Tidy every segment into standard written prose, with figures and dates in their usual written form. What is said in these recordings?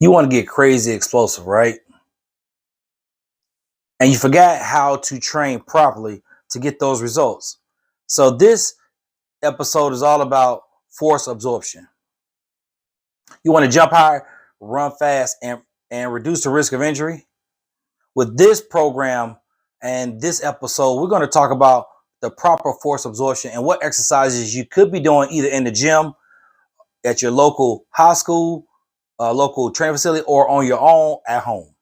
You want to get crazy explosive, right? And you forgot how to train properly to get those results. So this episode is all about force absorption. You want to jump high, run fast, and reduce the risk of injury. With this program and this episode, we're going to talk about the proper force absorption and what exercises you could be doing either in the gym, at your local high school, local training facility, or on your own at home.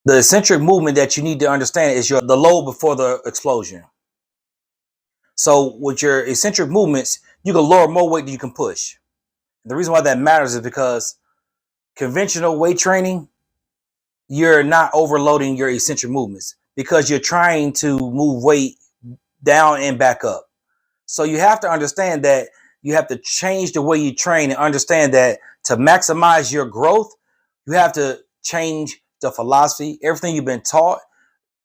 The eccentric movement that you need to understand is the load before the explosion. So with your eccentric movements, you can lower more weight than you can push. The reason why that matters is because conventional weight training, you're not overloading your eccentric movements because you're trying to move weight down and back up. So you have to understand that you have to change the way you train and understand that to maximize your growth, you have to change the philosophy, everything you've been taught,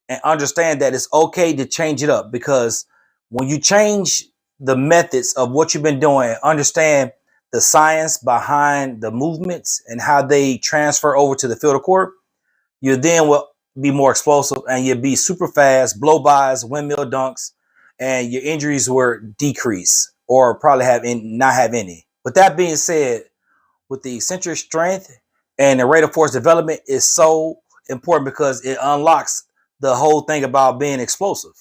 and understand that it's okay to change it up, because when you change the methods of what you've been doing, understand the science behind the movements and how they transfer over to the field of court, you then will be more explosive and you'll be super fast, blow-bys, windmill dunks, and your injuries will decrease or probably not have any. With that being said, with the eccentric strength and the rate of force development is so important because it unlocks the whole thing about being explosive.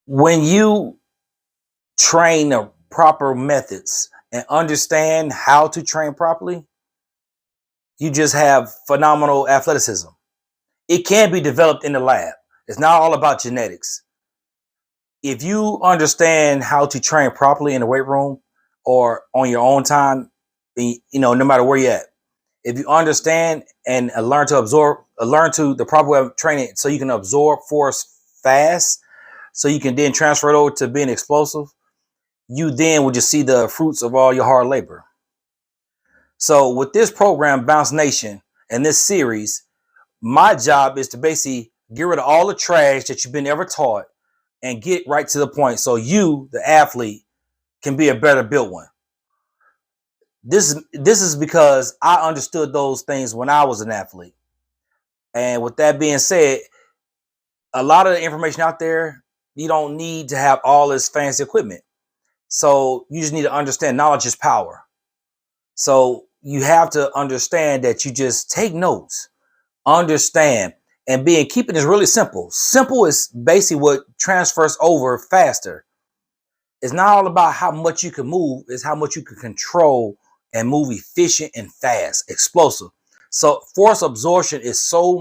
When you train the proper methods and understand how to train properly, you just have phenomenal athleticism. It can be developed in the lab. It's not all about genetics. If you understand how to train properly in the weight room or on your own time, no matter where you're at, if you understand and learn to the proper way of training so you can absorb force fast, so you can then transfer it over to being explosive, you then will just see the fruits of all your hard labor. So with this program, Bounce Nation, and this series, my job is to basically get rid of all the trash that you've been ever taught and get right to the point so you, the athlete, can be a better built one. This is because I understood those things when I was an athlete. And with that being said, a lot of the information out there, you don't need to have all this fancy equipment. So you just need to understand knowledge is power. So you have to understand that you just take notes, understand, and keeping it really simple. Simple is basically what transfers over faster. It's not all about how much you can move, it's how much you can control and move efficient and fast, explosive. So force absorption is so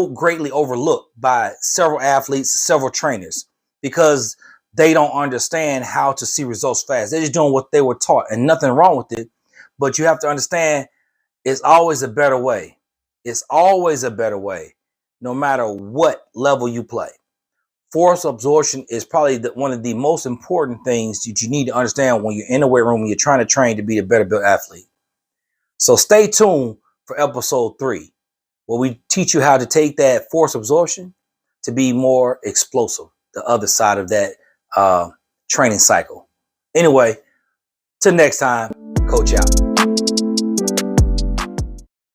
greatly overlooked by several athletes, several trainers, because they don't understand how to see results fast. They're just doing what they were taught, and nothing wrong with it. But you have to understand it's always a better way. It's always a better way, no matter what level you play. Force absorption is probably one of the most important things that you need to understand when you're in the weight room, when you're trying to train to be a better built athlete. So stay tuned for episode 3, where we teach you how to take that force absorption to be more explosive, the other side of that training cycle. Anyway, till next time, coach out.